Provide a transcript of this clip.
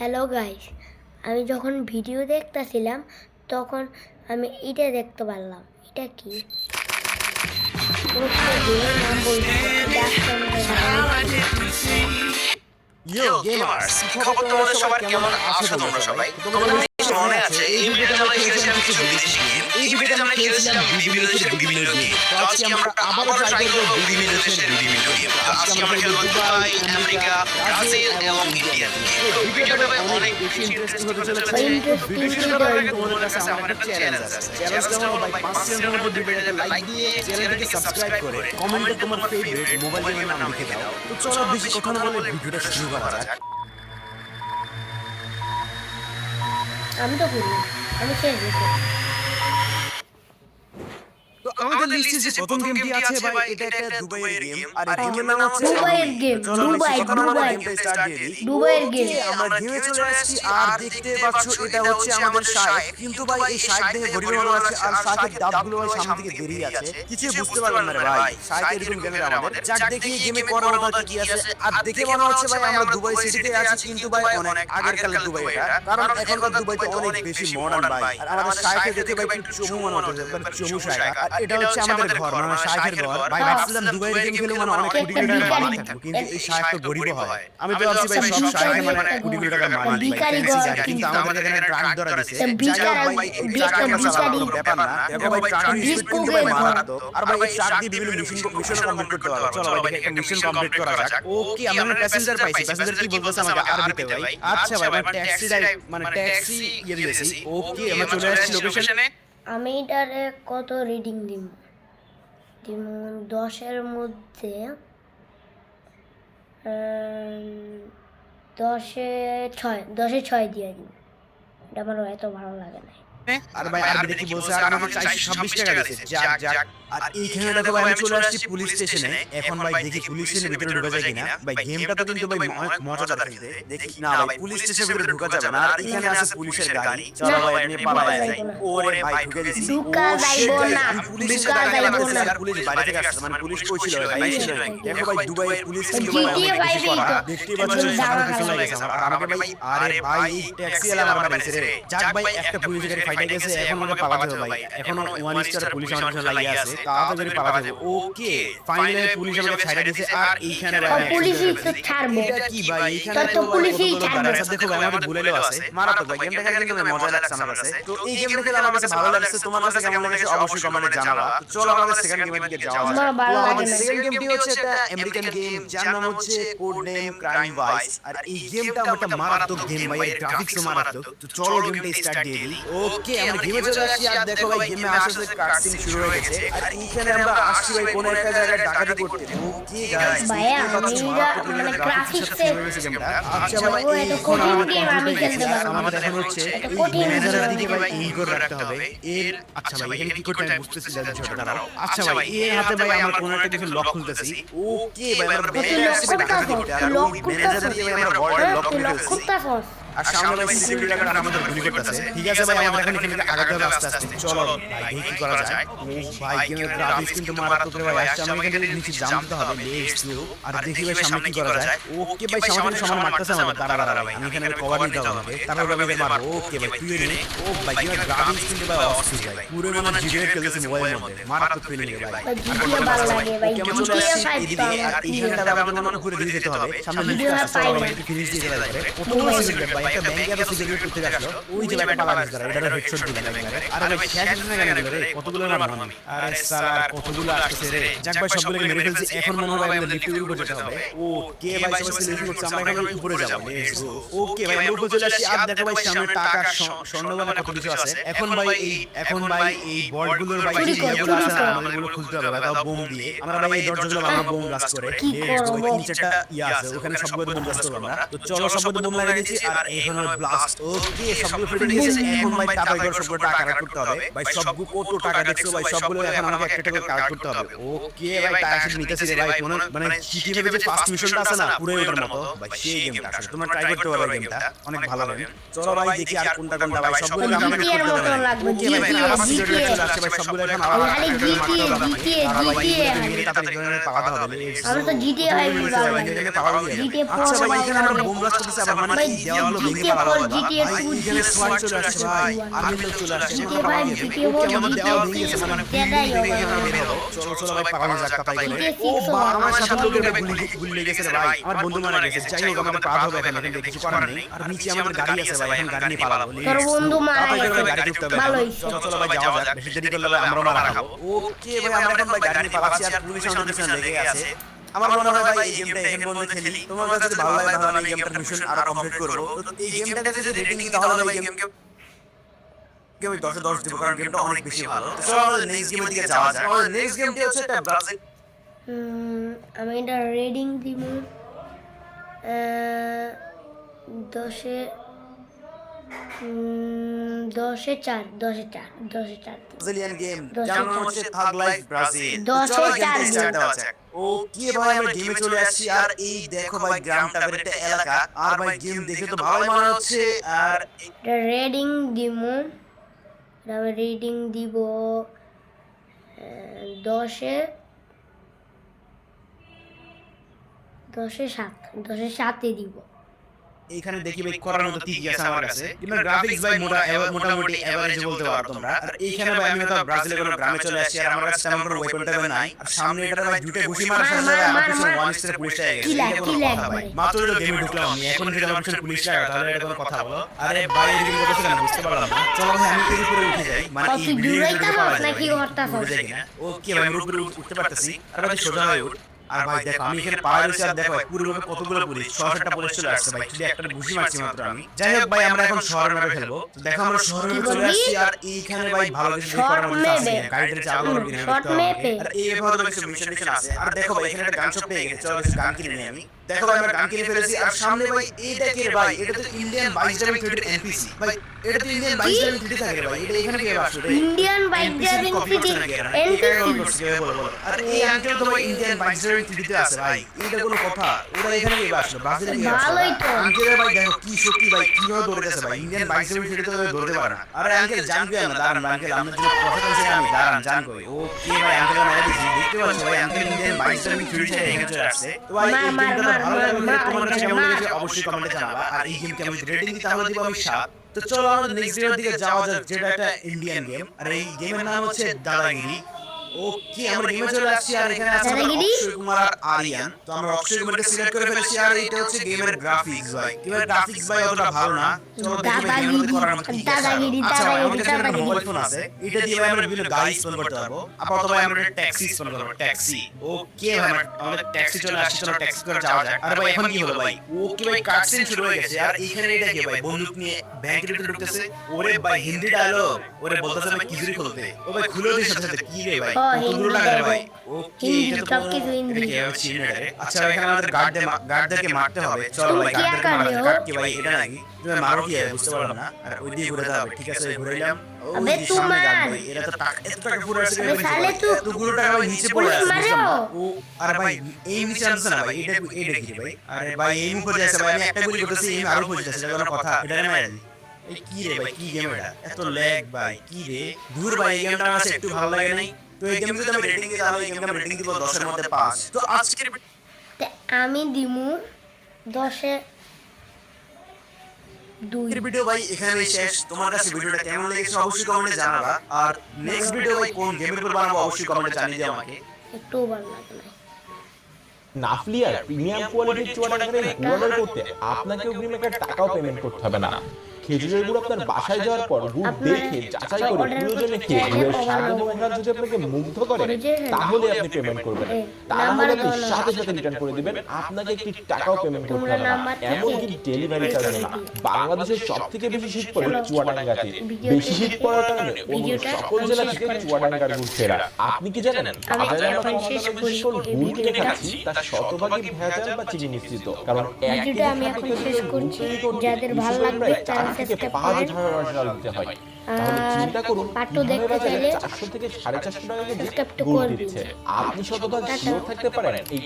Hello guys, আমি যখন video দেখতেছিলাম তখন আমি এটা দেখতে পারলাম। এটা কি? নাম বলছি ইয়ো গেমার্স, কি খবর তোমাদের সবার? কেমন আছো তোমরা সবাই? তোমাদের মনে আছে এই ভিডিওতে আমরা খেলেছিলাম কিছু বিদেশি গেম। এই ভিডিওতে আমরা খেলেছিলাম বিভিন্ন দেশের বিভিন্ন গেম। তো আজকে আমরা আবারও ট্রাই করব বিভিন্ন দেশের বিভিন্ন গেম। তো আজকে আমরা খেলব দুবাই, আমেরিকা, ব্রাজিল এবং ইন্ডিয়ান গেম। তো ভিডিওটা অনেক বেশি ইন্টারেস্টিং হতে চলেছে। ভিডিও শুরু করার আগে তোমাদের কাছে আমার একটা চ্যালেঞ্জ আছে। চ্যালেঞ্জটা হলো ভাই 5 সেকেন্ডের মধ্যে ভিডিওটাতে লাইক দিয়ে চ্যানেলটাকে সাবস্ক্রাইব করে কমেন্টে তোমার ফেভারিট মোবাইল গেমের নাম লিখে দাও। তো চলো বেশি কথা না বলে ভিডিওটা শুরু করা যাক। আমি তো বলি আমি শেষ দেখি। তো আমাদের লিস্টে যে প্রথম গেমটি আছে ভাই, এটা একটা দুবাইয়ের গেম। আর এই গেমের নাম হচ্ছে দুবাইয়ের গেম। দুবাইয়ের গেম। আমরা গেমে চলে আসছি আর দেখতে পাচ্ছ এটা হচ্ছে আমাদের শাইখ। কিন্তু ভাই এই শাইখ দেখে গরিব মনে হচ্ছে আর শাইখের দাঁতগুলো ভাই সামনে থেকে বেরিয়ে আছে। কিছু বুঝতে পারলাম না রে ভাই। শাইখ এরকম গেমের আমাদের যাক দেখি গেমে করার মতো কি আছে। আর দেখে মনে হচ্ছে ভাই আমরা দুবাই সিটিতে আছি, কিন্তু ভাই অনেক আগের কালের দুবাই এটা। কারণ এখনকার দুবাইতে অনেক বেশি মডার্ন ভাই। আর আমাদের শাইখে দেখে ভাই একটু চমু মনে হচ্ছে, মানে চমু শাইখ। এটা হচ্ছে আমাদের ঘর, মানে শাইখের ঘর। ভাই ভাবছিলাম দুবাইয়ের গেম খেলে মানে অনেক কোটি কোটি টাকার মালিক থাকবো, কিন্তু এই শাইখ তো গরিব হয়। আমি তো ভাবছি ভাই সব শাইখে মানে কোটি কোটি টাকার মালিক ভাই, কিন্তু আমাদের এখানে ট্রাক ধরা দিছে। যাই হোক ভাই এই ট্রাক চালানোর ব্যাপার না, দেখো ভাই ট্রাকের স্পিড কিন্তু ভাই মারাত্মক। আর ভাই এই ট্রাক দিয়ে বিভিন্ন মিশন কমপ্লিট করতে পারবো। চলো ভাই একটা মিশন কমপ্লিট করা যাক। ওকে, আমরা একটা প্যাসেঞ্জার পাইছি। প্যাসেঞ্জার কি বলতেছে আমাকে আরবিতে ভাই। আচ্ছা ভাই মানে ট্যাক্সি মানে ট্যাক্সি ইয়ে দিয়েছি। ওকে, আমরা চলে আসছি লোকেশনে। আমি এটারে কত রিডিং দিব? 10-এর মধ্যে 10-এ 6 দিয়ে দিন। এটা আমার এত ভালো লাগে না। আর ভাই আরবিতে কি বলছে? আর আমাকে 426 টাকা দিয়েছে। যাক আর এইখানে দেখো ভাই আমি চলে আসছি পুলিশ স্টেশনে। এখন ভাই দেখি পুলিশ স্টেশনের ভিতরে ঢোকা যায় কিনা। ভাই গেমটা তো কিন্তু ভাই অনেক মজাদার খেলতে। দেখি না ভাই পুলিশ স্টেশনের ভিতরে ঢোকা যাবে না। আর এখানে আছে পুলিশের গাড়ি। চলো ভাই আমি পালাই যাই। ওরে ভাই ঢুকে দিছি। ঢোকা যাইবো না, ঢোকা যাইবো না। পুলিশ বাইরে থেকে আসছে, মানে পুলিশ কই ছিল ভাই? দেখো ভাই দুবাইয়ের পুলিশ কিন্তু ভাই অনেক বেশি কড়া। দেখতে পাচ্ছেন সামনে পিছনে লাগে আমার। আর আমাকে ভাই আরে ভাই এই ট্যাক্সি এলা আমার মারছে রে। যাক ভাই একটা পুলিশ গাড়ি ফাইটে গেছে। এখন আমাকে পালাতে হবে ভাই। এখনো 1 স্টার পুলিশ আমার পিছনে লাগিয়ে আছে। তাড়াতাড়ি পালাতে হবে। ওকে, ফাইনালি পুলিশ আমাকে ছাইড়া দিয়েছে। আর এইখানে ভাই পুলিশই তো ছাড়বো। এটা কি ভাই? এইখানে তো পুলিশই ছাড়বে। দেখো ভাই আমাদের বুলেটও আছে। মারাত্মক ভাই, গেমটা খেলে কিন্তু মজা লাগছে আমার কাছে। তো এই গেমটা খেলে আমার কাছে ভালো লাগছে। তোমার কাছে কেমন লাগছে অবশ্যই কমেন্টে জানাবা। তো চলো আমাদের সেকেন্ড গেমের দিকে যাওয়া যাক। আমার ভালো লাগে না। সেকেন্ড গেমটি হচ্ছে একটা আমেরিকান গেম যার নাম হচ্ছে কোড নেম ক্রাইম ভাইস। আর এই গেমটা একটা মারাত্মক গেম ভাই, এর গ্রাফিক্সও মারাত্মক। তো চলো গেমটা স্টার্ট দিয়ে দিই। ওকে, আমরা গেমে চলে আসছি। আর দেখো ভাই গেমে আসলে কাটসিন শুরু হয়ে গেছে। আর এইখানে আমরা আসছি ভাই কোন একটা জায়গায় ডাকাতি করতে। ওকে গাইস, ভাইয়া মানে গ্রাফিক্সে আচ্ছা ভাই এত কঠিন গেম আমি খেলতে পারবো না। আমাদের এখন হচ্ছে এটা কঠিন ম্যানেজারের দিকে ভাই এই করে রাখতে হবে। এর আচ্ছা ভাই এখানে কি করতে আমি বুঝতেছি না বিষয়টা। দাঁড়াও, আচ্ছা ভাই এর হাতে ভাই আমরা কোন একটা কিছু লক খুলতেছি। ওকে ভাই আমরা ম্যানেজারের দিকে ভাই আমরা বর্ডার লক খুলতেছি। আর সামনে ভাই সিকিউরিটি গার্ড আমাদের গুলি করতেছে। ঠিক আছে ভাই আমরা এখন এখানে আগাতে হবে আস্তে আস্তে। চলো ভাই কি করা যায়। ও ভাই গেমের গ্রাফিক্স কিন্তু মারাত্মক রে ভাই। আসছে আমরা এখানে নিচে জাম্পতে হবে। Let's go. আর দেখি ভাই সামনে কি করা যায়। ওকে ভাই সামনে সামনে মারতেছে আমাদের। দাঁড়া ভাই আমি এখানে কভার নিতে হবে আমাকে। তারপর আমি মারবো। ওকে ভাই তুই রে। ও ভাই গেমের গ্রাফিক্স কিন্তু ভাই অস্থির ভাই। পুরো মানে জিডিএ খেলতেছে মোবাইলের মধ্যে। মারাত্মক ফিলিং রে ভাই। জিডিএ ভালো লাগে ভাই। জিডিএ 5 এদিকে আর এইখানটা আমাদের মনে উপরে দিয়ে যেতে হবে। সামনে লিফট আছে। চলো ভাই একটু ফিনিশ দিয়ে দেওয়া যাবে। কতগুলো সিগারেট ভাই, একটা ব্যাংকে এত সিগারেট করতে আসলো। ওই যে একটা পালা দিছে এটা হেডশট দিল একবারে। আরে ভাই শেষ হচ্ছে না কেন রে? কতগুলো না মারলাম। আরে সালা কতগুলো আসছে রে। যাক ভাই সবগুলোকে মেরে ফেলছি। এখন মনে হয় আমাদের লিফটের উপরে যেতে হবে। ওকে ভাই সবাই সিলেক্ট করছে। আমরা এখন উপরে যাব। Let's go. ওকে ভাই আমরা উপরে চলে আসছি। আর দেখো ভাই সামনে টাকা স্বর্ণবানা কত কিছু আছে। এখন ভাই এই বলগুলোর ভাই যেগুলো আছে না আমাদের এগুলো খুলতে হবে ভাই, তাও বোম দিয়ে। আমরা ভাই এই দরজাগুলো আমরা বোম ব্লাস্ট করে। Let's go. তিন চারটা ইয়া আছে ওখানে সবগুলো বোম ব্লাস্ট করব আমরা। তো চলো সবগুলো বোম লাগিয়ে দিয়েছি। আর এখন ব্লাস্ট। ওকে সবগুলো ফেটে গেছে। এখন ভাই তাড়াতাড়ি করে সবগুলো টাকা কালেক্ট করতে হবে ভাই। সবগুলো কত টাকা দেখছো ভাই, সবগুলো এখন আমাকে একটা একটা করে কালেক্ট করতে হবে। ওকে ভাই টাকা শুধু নিতেছি রে ভাই। মানে জিটিএ যে ফার্স্ট মিশনটা আছে না পুরো ওটার মতো ভাই, সেই গেমটা আসলে তোমরা ট্রাই করতে পারো। গেমটা অনেক ভালো গেম। চলো ভাই দেখি আর কোনটা কোনটা ভাই সবগুলো আমরা জিটিএর মতো লাগবে। জিটিএ ভাই সবগুলো এখন আবার খালি জিটিএ তাড়াতাড়ি করে পাওয়াতে হবে। আমি তো জিটিএ ভাই আচ্ছা ভাই এখানে আমরা বোম ব্লাস্ট করতেছি। আবার মানে দেওয়ালগুলো ভেঙে GTA পালাবো 4, GTA 2, এখানে সোয়াট চলে আসছে ভাই, আর্মি লোক চলে আসছে, GTA 5, GTA 4, আমার GTA দেওয়া 3, ভেঙে গেছে, মানে দেখাই ভেঙে হবে। এখানে বের হবো। চলো চলো ভাই পালানো যাক তাড়াতাড়ি করে। GTA 6 ও ও ভাই, আমার হবে। সাথে লোকের ভাই গুলি লেগে গেছে রে ভাই, আমার বন্ধু মারা গেছে। যাই হোক আমাদের পার হবে এখন, এখানে কিছু করার নেই। আর নিচে আমাদের গাড়ি আছে ভাই, এখন গাড়ি নিয়ে পালাবো। তোর বন্ধু মারা তাড়াতাড়ি করে গেছে। গাড়ি ঢুকতে হবে। ভালো হইছে। চলো চলো ভাই যাওয়া যাক, বেশি দেরি করলে ভাই আমরাও মারা খাবো। ওকে ভাই, আমরা এখন ভাই গাড়ি নিয়ে পালাচ্ছি, আর পুলিশ আমাদের পিছনে লেগে আছে। আমার মনে হয় ভাই এই গেমটা এখানে বন্ধ খেলি। তোমার কাছে যদি ভালো লাগে তাহলে আমি এই গেমটার মিশন আরো কমপ্লিট করব। তো এই গেমটাতে যদি রেটিং দিই তাহলে ভাই গেমকে আমি 10 এ 10 দেব, কারণ গেমটা অনেক বেশি ভালো। তো চলো আমাদের নেক্সট গেমের দিকে যাওয়া যাক। আমাদের নেক্সট গেমটি হচ্ছে একটা ব্রাজিল। আমি এটা রেডিং দিব 10-এ 10-এ 4 10-এ 4 10-এ 4 ব্রাজিলিয়ান গেম, 10 যার নাম হচ্ছে থাগ লাইফ ব্রাজিল। 10 চলো এ গেমটা 4 স্টার্ট দেওয়া যাক। ওকে ভাই, আমরা গেমে চলে আসছি, আর এই দেখো ভাই গ্রামটা বের একটা এলাকা, আর ভাই গেম দেখে তো ভালোই মনে হচ্ছে। আর এটা রেডিং দিব, আমি রেডিং দিব 10-এ 7 10-এ 7-এ দিব। এখানে দেখি ভাই করার মতো কি কি আছে আমার কাছে। গেমের গ্রাফিক্স ভাই মোটামুটি এভারেজ বলতে পারো তোমরা। আর এইখানে ভাই আমি তো ব্রাজিলের কোনো গ্রামে চলে আসছি, আর আমার কাছে তেমন কোনো ওয়েপন টেপন নাই। আর সামনে এটা ভাই দুটো ঘুষি মারার সাথে সাথে আমার পিছনে ওয়ান স্টার পুলিশটা এসে গেছে। এটা কোনো কথা ভাই? মাত্র তো গেমে ঢুকলাম আমি, এখন যদি আমার পিছনে পুলিশটা আসে তাহলে এটা কোনো কথা বলো? আরে ভাই এর গেম কথা কেন বুঝতে পারলাম না। চলো ভাই আমি এর উপরে উঠে যাই, মানে এই তুই বিল্ডিং এর দূরাইতে উপরে হস নাকি হরতাছ? ওকে ভাই আমি উপরে উঠতে পারতেছি, আর ভাই সোজা হয়ে উঠ। আর ভাই দেখো আমি এখানে পাড়া রয়েছি, আর দেখো ভাই পুরোভাবে কতগুলো পুলিশ, 6-7টা পুলিশ চলে আসছে ভাই, শুধু একটা ঘুষি মারছি মাত্র আমি। যাই হোক ভাই, আমরা এখন শহরের ম্যাপে খেলবো। তো দেখো আমরা শহরের ম্যাপে চলে আসছি, আর এইখানে ভাই ভালো কিছু করার মতো আছে, গাড়িতে চালানো হবে কিনা দেখতে হবে। আর এই ভাবে কিছু মিশন আছে। আর দেখো ভাই এখানে একটা গান শপ পেয়ে গেছে, চলো কিছু গান কিনে নিই আমি। দেখো ভাই আমরা গান কিনে ফেলেছি, আর সামনে ভাই এইটা কি রে ভাই? এটা তো ইন্ডিয়ান 22 এনপিসি ভাই, এটা তো ইন্ডিয়ান 22 থাকে ভাই। এটা এখানে কে আসলো রে? Indian bike driving city NPC. আর এই আঙ্কেল তো ভাই ইন্ডিয়ান 22 আছে ভাই, এটা কোনো কথা? ওরা এখানে কে আসলো? ব্রাজিলে কে আসলো? ভালোই তো। আঙ্কেল ভাই দেখো কি শক্তি ভাই, কিভাবে দৌড়েছে ভাই, ইন্ডিয়ান 22 তো দৌড়তে পারে না। আরে আঙ্কেল জানবে না, দাঁড়ান আঙ্কেল, আমরা যদি প্রফেট আছে আমি দাঁড়ান জান কই। ও কি ভাই আঙ্কেল মারা দিছি, দেখতে পাচ্ছ ভাই আঙ্কেল ইন্ডিয়ান 22 এখানে চলে আসছে। তো ভাই এই গেমটা ভালো লাগলে তোমার কাছে কেমন লেগেছে অবশ্যই কমেন্টে জানাবা। আর এই গেমকে আমি রেটিং দিতে তাহলে দিব আমি 7। তো চলো আমাদের নেক্সট গেমের দিকে যাওয়া যাক, যেটা একটা ইন্ডিয়ান গেম, আর এই গেমের নাম হচ্ছে দাদাগিরি। ওকে আমরা গেমে চলে আসছি, আর এখানে আছে অক্ষয় কুমার আর আরিয়ান। তো আমরা অক্ষয় কুমারকে সিলেক্ট করে ফেলেছি, আর এটা হচ্ছে গেমের গ্রাফিক্স ভাই। গেমের গ্রাফিক্স ভাই অতটা ভালো না। চলো দেখি ভাই গেমের মধ্যে করার মতো কি আছে। আচ্ছা ভাই আমাদের কাছে একটা মোবাইল ফোন আছে, এটা দিয়ে ভাই আমরা বিভিন্ন গাড়ি স্পন করতে পারবো। আপাতত ভাই আমরা একটা ট্যাক্সি স্পন করব, ট্যাক্সি। ওকে ভাই আমাদের ট্যাক্সি চলে আসছে, চলো ট্যাক্সি করে যাওয়া যাক। আর ভাই এখন কি হলো ভাই? ওকে ভাই কাটসিন শুরু হয়ে গেছে, আর এইখানে এটা কি ভাই বন্দুক নিয়ে ব্যাংকের ভিতরে ঢুকতেছে। ওরে ভাই হিন্দি ডায়লগ, ওরে বলতেছে ভাই কিজুরি খুলতে। ও ভাই খুলে দিছে সাথে সাথে, কি রে ভাই কতগুলো টাকা রে ভাই? ওকে এটা তো এটা কি হচ্ছে রে? আচ্ছা এখানে আমাদের গার্ডদেরকে মারতে হবে। চলো ভাই গার্ডদেরকে মারা যাক। কি ভাই এটা নাকি তুমি মারো কি বুঝতে পারলাম না। আর ওই দিকে ঘুরে যাবে, ঠিক আছে ঘুরাইলাম। আবে তোমার এটা তো টাকা, এত টাকা পুরো আছে আবে সালে তুই এতগুলো টাকা ভাই নিচে পড়ে আছে মারো। বুঝলাম না। ও আরে ভাই এই নিচে আছে না ভাই, এটা কি ভাই? আরে ভাই এই উপরে আছে ভাই, আমি একটা গুলি করতেছি এই আরো পড়ে যাচ্ছে, এটা কোনো কথা? এটা মারা দি। এই কি রে ভাই, কি গেম এটা? এত ল্যাগ ভাই, কি রে? দূর ভাই এই গেমটা আমার একটু ভালো লাগে নাই। তো এই গেমে যদি আমি রেটিং দিই তাহলে এই গেমটা রেটিং দিব 10 এর মধ্যে 5। তো আজকের আমি দিমু 10-এ 2। এর ভিডিও ভাই এখানেই শেষ। তোমার কাছে ভিডিওটা কেমন লেগেছে অবশ্যই কমেন্টে জানাবা। আর নেক্সট ভিডিও ভাই কোন গেমের উপর বানাবো অবশ্যই কমেন্টে জানিয়ে দিও আমাকে। একটু ভালো লাগে না। নাফলিয়ার প্রিমিয়াম কোয়ালিটির চুয়াডাঙ্গার অর্ডার করতে আপনাকে অগ্রিম একটা টাকাও পেমেন্ট করতে হবে না। খেজুরের গুড় আপনার বাসায় যাওয়ার পর গুড় দেখে যাচাই করে প্রয়োজনে খেয়ে গুড়ের স্বাদ এবং ঘ্রাণ যদি আপনাকে মুগ্ধ করে তাহলে আপনি পেমেন্ট করবেন। তা না হলে আপনি সাথে সাথে রিটার্ন করে দিবেন, আপনাকে একটি টাকাও পেমেন্ট করতে হবে না। এমনকি ডেলিভারি চার্জ না। বাংলাদেশের সব থেকে বেশি শীত পড়ে চুয়াডাঙ্গাতে। বেশি শীত পড়ার কারণে অন্য সকল জেলা থেকে চুয়াডাঙ্গার গুড় সেরা। আপনি কি জানেন বাজারে আমরা গুড় কিনে খাচ্ছি তা শতভাগই ভেজাল বা চিনি মিশ্রিত, কারণ এক ভিডিওটা আমি এখন শেষ করছি। যাদের ভালো লাগবে তারা সাবস্ক্রাইব করেন। তাহলে চিন্তা করুন পাঠ্য দেখতে চাইলে 400 থেকে 450 টাকা সাবস্ক্রাইব গুড় করবেন। দিচ্ছে। আপনি শতভাগ শিওর থাকতে পারেন এই